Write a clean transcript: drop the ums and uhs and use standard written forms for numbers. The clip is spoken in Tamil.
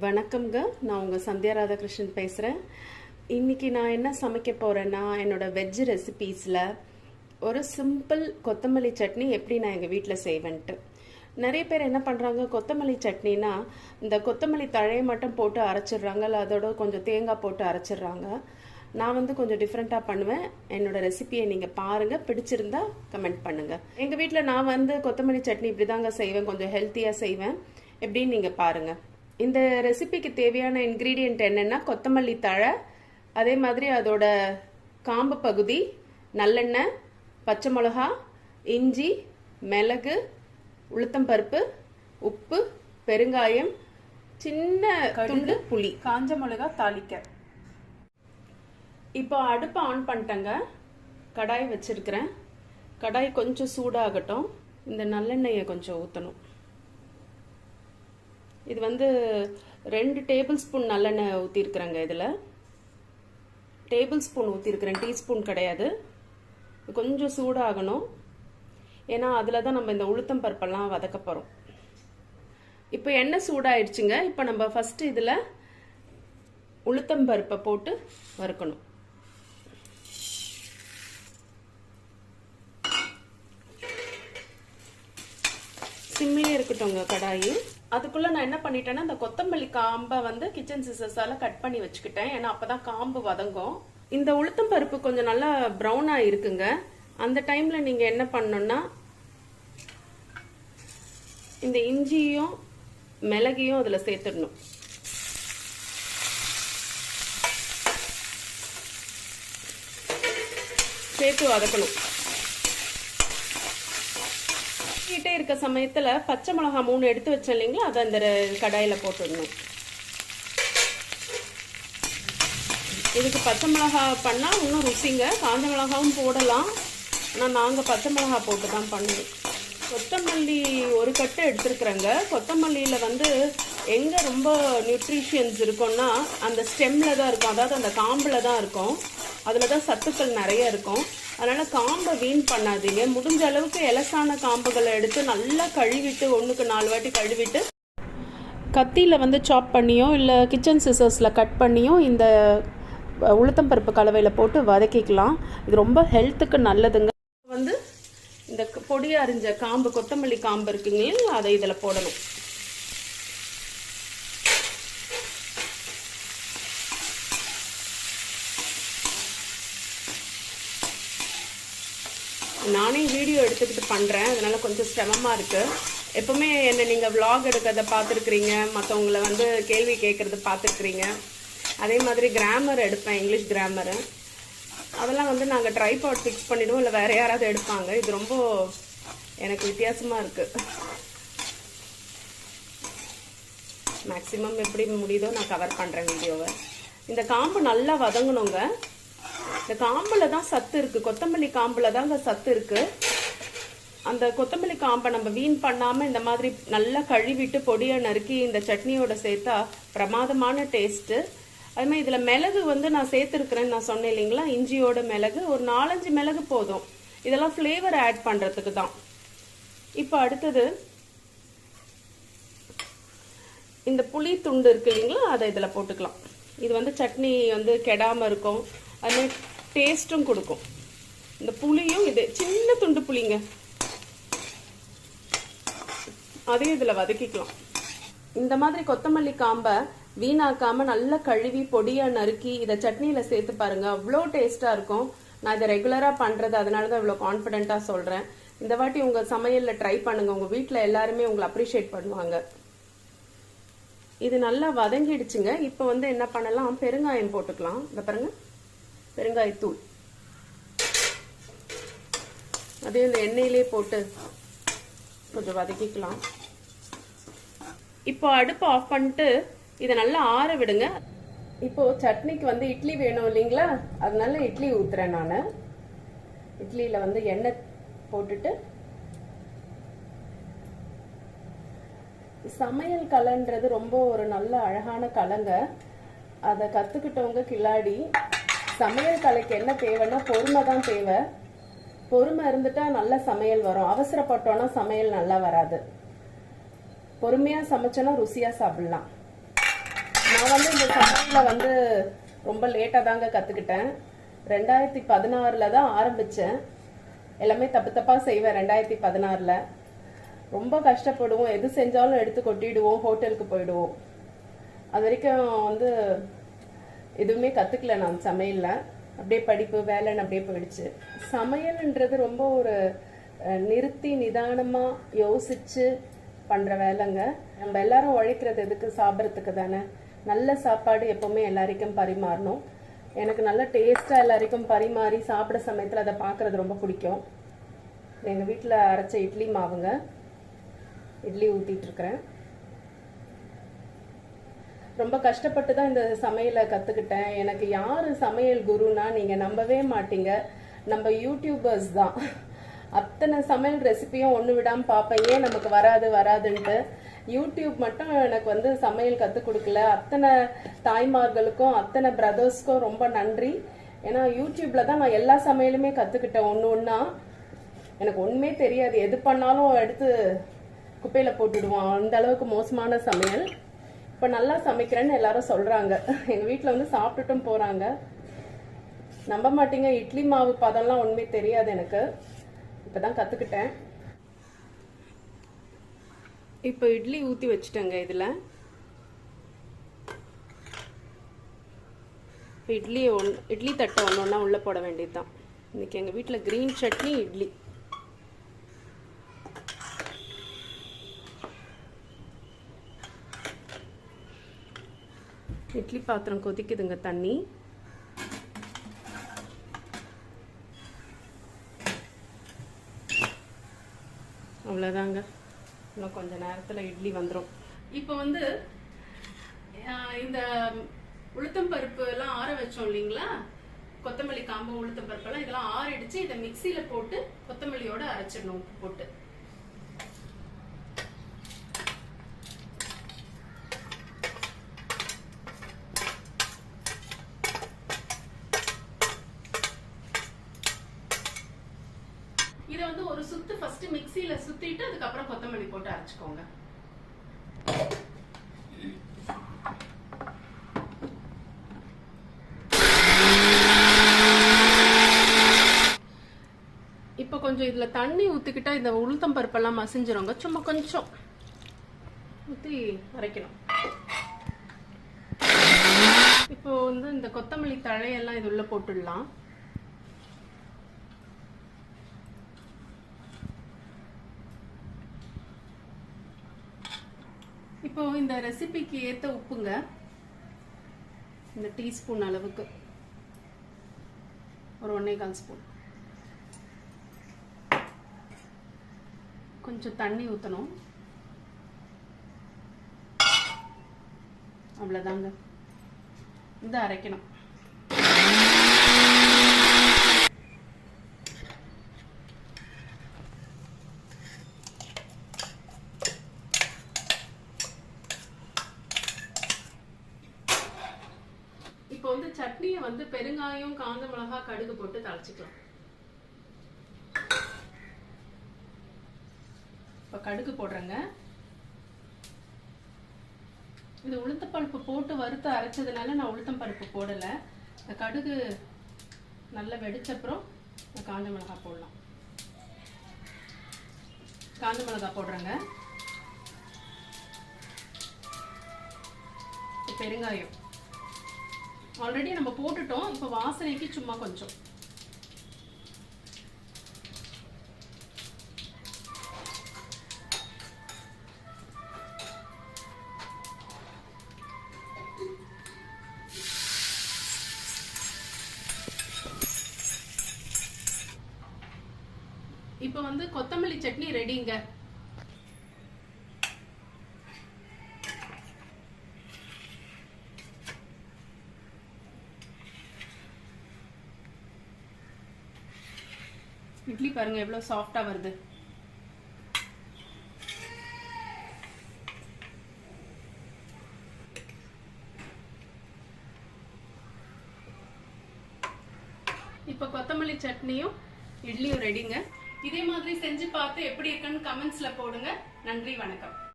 வணக்கம்ங்க. நான் உங்கள் சந்தியா ராதாகிருஷ்ணன் பேசுகிறேன். இன்றைக்கி நான் என்ன சமைக்க போகிறேன்னா, என்னோடய வெஜ் ரெசிபீஸில் ஒரு சிம்பிள் கொத்தமல்லி சட்னி எப்படி நான் எங்கள் வீட்டில் செய்வேன்ட்டு. நிறைய பேர் என்ன பண்ணுறாங்க, கொத்தமல்லி சட்னினா இந்த கொத்தமல்லி தழையை மட்டும் போட்டு அரைச்சிடுறாங்க, இல்லை அதோட கொஞ்சம் தேங்காய் போட்டு அரைச்சிடுறாங்க. நான் கொஞ்சம் டிஃப்ரெண்ட்டாக பண்ணுவேன். என்னோடய ரெசிபியை நீங்கள் பாருங்கள், பிடிச்சிருந்தா கமெண்ட் பண்ணுங்கள். எங்கள் வீட்டில் நான் கொத்தமல்லி சட்னி இப்படி தாங்க செய்வேன், கொஞ்சம் ஹெல்த்தியாக செய்வேன். எப்படின்னு நீங்கள் பாருங்கள். இந்த ரெசிபிக்கு தேவையான இன்க்ரீடியன்ட் என்னென்னா, கொத்தமல்லி தழை, அதே மாதிரி அதோட காம்பு பகுதி, நல்லெண்ணெய், பச்சை மிளகா, இஞ்சி, மிளகு, உளுத்தம்பருப்பு, உப்பு, பெருங்காயம், சின்ன துண்டு புளி, காஞ்ச மிளகா தாளிக்க. இப்போ அடுப்பை ஆன் பண்ணிட்டேங்க. கடாய் வச்சிருக்கிறேன். கடாய் கொஞ்சம் சூடாகட்டும். இந்த நல்லெண்ணெயை கொஞ்சம் ஊற்றணும். இது 2 டேபிள் ஸ்பூன் நல்லெண்ணெய் ஊற்றிருக்கிறேங்க. இதில் டேபிள் ஸ்பூன் ஊற்றிருக்கிறேன், டீஸ்பூன் கிடையாது. கொஞ்சம் சூடாகணும், ஏன்னா அதில் தான் நம்ம இந்த உளுத்தம் பருப்பெல்லாம் வதக்க போகிறோம். இப்போ எண்ணெய் சூடாயிடுச்சுங்க. இப்போ நம்ம ஃபஸ்ட்டு இதில் உளுத்தம் பருப்பை போட்டு வறுக்கணும். சிம்மிலே இருக்கட்டும்ங்க கடாயி. அதுக்குள்ள நான் என்ன பண்ணிட்டேன்னா, இந்த கொத்தமல்லி காம்பை கிச்சன் சிசர்ஸால கட் பண்ணி வச்சுக்கிட்டேன், ஏன்னா அப்பதான் காம்பு வதங்கும். இந்த உளுத்தம் பருப்பு கொஞ்சம் நல்லா ப்ரௌனா இருக்குங்க. அந்த டைம்ல நீங்க என்ன பண்ணணும்னா, இந்த இஞ்சியும் மிளகையும் அதுல சேர்த்துடணும். சேர்த்து வதக்கணும். கிட்டே இருக்க சமயத்துல பச்சை மிளகா 3 எடுத்து வச்சேன் இல்லைங்களா, அதை அந்த கடாயில போட்டுடணும். இதுக்கு பச்சை மிளகா பண்ணா இன்னும் ருசிங்க. காஞ்ச மிளகாவும் போடலாம், ஆனால் நாங்கள் பச்சை மிளகா போட்டு தான் பண்ணுவோம். கொத்தமல்லி ஒரு கட்டு எடுத்துருக்குறேங்க. கொத்தமல்லியில் எங்கே ரொம்ப நியூட்ரிஷியன்ஸ் இருக்கும்னா, அந்த ஸ்டெம்மில் தான் இருக்கும், அதாவது அந்த காம்பில் தான் இருக்கும். அதில் தான் சத்துக்கள் நிறைய இருக்கும். அதனால் காம்பை வீண் பண்ணாதீங்க. முடிஞ்ச அளவுக்கு எலசான காம்புகளை எடுத்து நல்லா கழுவிட்டு, 1க்கு 4 வாட்டி கழுவிட்டு, கத்தியில் சாப் பண்ணியோ இல்லை கிச்சன் சிசர்ஸில் கட் பண்ணியோ இந்த உளுத்தம்பருப்பு கலவையில் போட்டு வதக்கிக்கலாம். இது ரொம்ப ஹெல்த்துக்கு நல்லதுங்க. இந்த பொடி அரிஞ்ச காம்பு, கொத்தமல்லி காம்பு இருக்குங்களே, அதை இதில் போடணும். நானே வீடியோ எடுத்துக்கிட்டு பண்ணுறேன், அதனால கொஞ்சம் சிரமமாக இருக்குது. எப்பவுமே என்னை நீங்கள் விளாக் எடுக்கிறத பார்த்துருக்குறீங்க, மற்றவங்களை கேள்வி கேட்குறது பார்த்துருக்குறீங்க. அதே மாதிரி கிராமர் எடுப்பேன், இங்கிலீஷ் கிராமரு. அதெல்லாம் நாங்கள் ட்ரைபாட் ஃபிக்ஸ் பண்ணிவிடுவோம், இல்லை வேறு யாராவது எடுப்பாங்க. இது ரொம்ப எனக்கு வித்தியாசமாக இருக்குது. மேக்ஸிமம் எப்படி முடியுதோ நான் கவர் பண்ணுறேன் வீடியோவை. இந்த காம்பு நல்லா வதங்கணுங்க. இந்த காம்புல தான் சத்து இருக்கு, கொத்தமல்லி காம்புல தாங்க சத்து இருக்கு. அந்த கொத்தமல்லி காம்பை நம்ம வீண் பண்ணாம இந்த மாதிரி நல்லா கழுவிட்டு பொடியை நறுக்கி இந்த சட்னியோட சேர்த்தா பிரமாதமான டேஸ்ட். அது மாதிரி இதுல மிளகு நான் சேர்த்துருக்கிறேன்னு நான் சொன்னேன் இல்லைங்களா, இஞ்சியோட மிளகு ஒரு 4-5 மிளகு போதும். இதெல்லாம் ஃப்ளேவர் ஆட் பண்றதுக்கு தான். இப்போ அடுத்தது இந்த புளி துண்டு இருக்கு இல்லைங்களா, அதை இதுல போட்டுக்கலாம். இது சட்னி கெடாம இருக்கும், அது டேஸ்ட்டும் கொடுக்கும். இந்த புளியும், இது சின்ன துண்டு புளிங்க, அதையும் இதில் வதக்கிக்கலாம். இந்த மாதிரி கொத்தமல்லி காம்பை வீணாக்காம நல்லா கழுவி பொடியா நறுக்கி இதை சட்னியில சேர்த்து பாருங்க, அவ்வளோ டேஸ்டா இருக்கும். நான் இதை ரெகுலரா பண்றது, அதனால தான் இவ்வளோ கான்ஃபிடென்ட்டா சொல்றேன். இந்த வாட்டி உங்க சமையல்ல ட்ரை பண்ணுங்க, உங்க வீட்டில் எல்லாருமே உங்களை அப்ரிஷியேட் பண்ணுவாங்க. இது நல்லா வதங்கிடுச்சுங்க. இப்போ என்ன பண்ணலாம், பெருங்காயம் போட்டுக்கலாம். இந்த பாருங்க, பெருங்காயத்தூள் அதே இந்த எண்ணெயிலே போட்டு கொஞ்சம் வதக்கிக்கலாம். இப்போ அடுப்பு ஆஃப் பண்ணிட்டு இதை நல்லா ஆற விடுங்க. இப்போ சட்னிக்கு இட்லி வேணும் இல்லைங்களா, அதனால இட்லி ஊத்துறேன் நான். இட்லியில எண்ணெய் போட்டுட்டு, சமையல் கலைன்றது ரொம்ப ஒரு நல்ல அழகான கலைங்க. அதை கத்துக்கிட்டவங்க கில்லாடி. சமையல் கலைக்கு என்ன தேவைன்னா பொறுமை தான் தேவை. பொறுமை இருந்துட்டா நல்ல சமையல் வரும். அவசரப்பட்டோன்னா சமையல் நல்லா வராது. பொறுமையா சமைச்சோன்னா ருசியா சாப்பிடலாம். நான் வந்து இந்த சமையலில் வந்து ரொம்ப லேட்டாக தாங்க கற்றுக்கிட்டேன். 2016 தான் ஆரம்பித்தேன். எல்லாமே தப்பு தப்பாக செய்வேன். 2016 ரொம்ப கஷ்டப்படுவோம். எது செஞ்சாலும் எடுத்து கொட்டிடுவோம், ஹோட்டலுக்கு போயிடுவோம். அது வரைக்கும் வந்து எதுவுமே கற்றுக்கல நான் சமையலில். அப்படியே படிப்பு வேலைன்னு அப்படியே போயிடுச்சு. சமையல்ன்றது ரொம்ப ஒரு நிறுத்தி நிதானமாக யோசித்து பண்ணுற வேலைங்க. நம்ம எல்லாரும் உழைக்கிறது எதுக்கு? சாப்பிட்றதுக்கு தானே. நல்ல சாப்பாடு எப்போவுமே எல்லாருக்கும் பரிமாறணும். எனக்கு நல்ல டேஸ்ட்டாக எல்லாருக்கும் பரிமாறி சாப்பிட சமயத்தில் அதை பார்க்குறது ரொம்ப பிடிக்கும். எங்கள் வீட்டில் அரைச்ச இட்லி மாவுங்க, இட்லி ஊற்றிட்டுருக்குறேன். ரொம்ப கஷ்டப்பட்டு தான் இந்த சமையலை கற்றுக்கிட்டேன். எனக்கு யார் சமையல் குருனா நீங்கள் நம்பவே மாட்டீங்க, நம்ம யூடியூபர்ஸ் தான். அத்தனை சமையல் ரெசிபியும் ஒன்று விடாமல் பார்ப்பேன். ஏன் நமக்கு வராதுன்ட்டு. யூடியூப் மட்டும் எனக்கு வந்து சமையல் கற்றுக் கொடுக்கல. அத்தனை தாய்மார்களுக்கும் அத்தனை பிரதர்ஸ்க்கும் ரொம்ப நன்றி. ஏன்னா யூடியூப்பில் தான் நான் எல்லா சமையலுமே கற்றுக்கிட்டேன். ஒன்றா எனக்கு ஒன்றுமே தெரியாது. எது பண்ணாலும் எடுத்து குப்பையில் போட்டுடுவோம். அந்த அளவுக்கு மோசமான சமையல். இப்போ நல்லா சமைக்கிறேன்னு எல்லாரும் சொல்கிறாங்க. எங்கள் வீட்டில் வந்து சாப்பிட்டுட்டும் போகிறாங்க. நம்ப மாட்டீங்க, இட்லி மாவு பதம்லாம் ஒன்றுமே தெரியாது எனக்கு. இப்போ தான் கற்றுக்கிட்டேன். இப்போ இட்லி ஊற்றி வச்சுட்டேங்க. இதில் இட்லி தட்டை ஒன்று ஒன்றா உள்ளே போட வேண்டியது தான். இன்றைக்கி எங்கள் வீட்டில் க்ரீன் சட்னி, இட்லி. இட்லி பாத்திரம் கொதிக்குதுங்க தண்ணி. அவ்வளோதாங்க, இன்னும் கொஞ்சம் நேரத்தில் இட்லி வந்துடும். இப்போ வந்து இந்த உளுத்தம் பருப்பு எல்லாம் ஆற வச்சோம் இல்லைங்களா, கொத்தமல்லி காம்பு உளுத்தம் பருப்பெல்லாம் இதெல்லாம் ஆறிடுச்சு. இதை மிக்சியில் போட்டு கொத்தமல்லியோட அரைச்சிடணும் உப்பு போட்டு. இதை வந்து ஒரு சுத்து ஃபர்ஸ்ட் மிக்சியில சுத்திட்டு அதுக்கப்புறம் கொத்தமல்லி போட்டு அரைச்சுக்கோங்க. இப்போ கொஞ்சம் இதுல தண்ணி ஊத்திக்கிட்டா இந்த உளுத்தம் பருப்பெல்லாம் மசிஞ்சிருங்க. சும்மா கொஞ்சம் ஊத்தி அரைக்கணும். இப்போ வந்து இந்த கொத்தமல்லி தழையெல்லாம் இது உள்ள போட்டுடலாம். இப்போ இந்த ரெசிபிக்கு ஏற்ற உப்புங்க, இந்த டீஸ்பூன் அளவுக்கு ஒரு 1.25 ஸ்பூன். கொஞ்சம் தண்ணி ஊற்றணும். அவ்வளோதாங்க, இதை அரைக்கணும். இப்போ வந்து சட்னியை வந்து பெருங்காயம், காஞ்ச மிளகாய், கடுகு போட்டு தாளிச்சுக்கலாம். இப்போ கடுகு போடுறேங்க. இது உளுத்தம் பருப்பு போட்டு வறுத்து அரைச்சதுனால நான் உளுத்தம் பருப்பு போடலை. இந்த கடுகு நல்லா வெடிச்சப்புறம் காஞ்ச மிளகாய் போடலாம். காஞ்ச மிளகாய் போடுறேங்க. பெருங்காயம் ஆல்ரெடி நம்ம போட்டுட்டோம். இப்போ வாசனைக்கு சும்மா கொஞ்சம். இப்போ வந்து கொத்தமல்லி சட்னி ரெடிங்க. இட்லி பாருங்க எவ்வளவு சாஃப்டா வருது. இப்போ கொத்தமல்லி சட்னியும் இட்லியும் ரெடிங்க. இதே மாதிரி செஞ்சு பார்த்து எப்படி இருக்குன்னு கமெண்ட்ஸ்ல போடுங்க. நன்றி, வணக்கம்.